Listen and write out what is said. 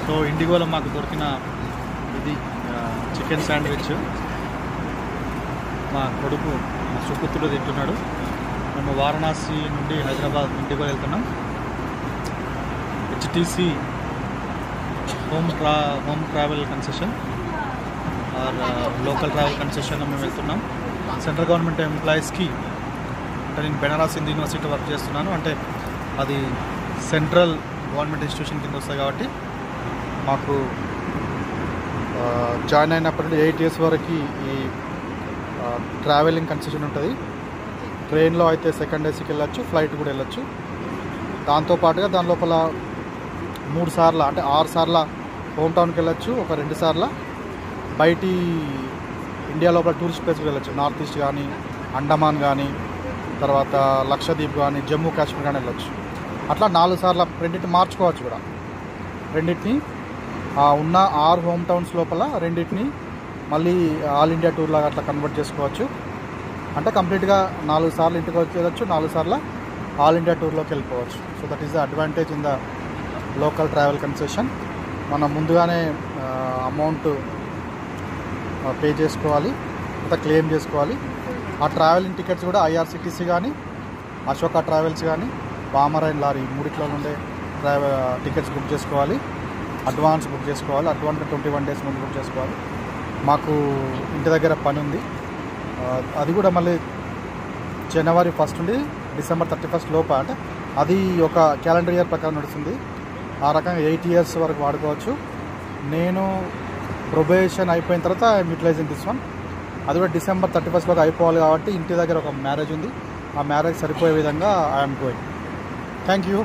So ఇండిగోలో మాకు దొరికిన ఇది చికెన్ శాండ్విచ్ మా కొడుకు మా సుపుత్రుడు తింటున్నాడు. మేము వారణాసి నుండి హైదరాబాద్ ఇండిగో వెళ్తున్నాం. HTC home travel concession or local travel కన్సెషన్లో మేము వెళ్తున్నాం. సెంట్రల్ గవర్నమెంట్ ఎంప్లాయీస్కి, అంటే నేను బెనారస్ హిందూ యూనివర్సిటీ వర్క్ చేస్తున్నాను, అంటే అది సెంట్రల్ గవర్నమెంట్ ఇన్స్టిట్యూషన్ కింద వస్తుంది కాబట్టి మాకు జాయిన్ అయినప్పటి నుండి 8 years వరకు ఈ ట్రావెలింగ్ కన్సెషన్ ఉంటుంది. ట్రైన్లో అయితే సెకండ్ ఏసీకి వెళ్ళొచ్చు, ఫ్లైట్ కూడా వెళ్ళొచ్చు. దాంతోపాటుగా దాని లోపల 3 సార్లు అంటే 6 సార్ల హోమ్ టౌన్కి వెళ్ళొచ్చు, ఒక 2 సార్ల బయటి ఇండియా లోపల టూరిస్ట్ ప్లేస్కి వెళ్ళొచ్చు. నార్త్ ఈస్ట్ కానీ, అండమాన్ కానీ, తర్వాత లక్షద్వీప్ కానీ, జమ్మూ కాశ్మీర్ కానీ వెళ్ళొచ్చు. అట్లా 4 సార్ల రెండింటిని మార్చుకోవచ్చు కూడా. రెండింటిని ఉన్న 6 హోమ్ టౌన్స్ లోపల రెండింటిని మళ్ళీ ఆల్ ఇండియా టూర్ లాగా అట్లా కన్వర్ట్ చేసుకోవచ్చు. అంటే కంప్లీట్గా 4 సార్లు ఇంటికి వచ్చేయచ్చు, 4 సార్లు ఆల్ ఇండియా టూర్లోకి వెళ్ళిపోవచ్చు. So that is the advantage in the local travel concession. మనం ముందుగానే అమౌంట్ పే చేసుకోవాలి, అంతా క్లెయిమ్ చేసుకోవాలి. ఆ ట్రావెలింగ్ టికెట్స్ కూడా IRCTC కానీ, అశోక ట్రావెల్స్ కానీ, బామర్ అండ్ లారీ మూడిట్లో నుండే టికెట్స్ బుక్ చేసుకోవాలి. అడ్వాన్స్ బుక్ చేసుకోవాలి. అడ్వాన్స్ 21 days ముందు బుక్ చేసుకోవాలి. మాకు ఇంటి దగ్గర పని ఉంది, అది కూడా మళ్ళీ January 1st నుండి December 31st లోపల, అంటే అది ఒక క్యాలెండర్ ఇయర్ ప్రకారం నడుస్తుంది. ఆ రకంగా 8 years వరకు వాడుకోవచ్చు. నేను ప్రొబేషన్ అయిపోయిన తర్వాత ఐఎమ్ యూటిలైజింగ్ దిస్ వన్. అది కూడా December 31st లోకి అయిపోవాలి కాబట్టి ఇంటి దగ్గర ఒక మ్యారేజ్ ఉంది. ఆ మ్యారేజ్ సరిపోయే విధంగా ఐఎమ్ గోయింగ్. Thank you.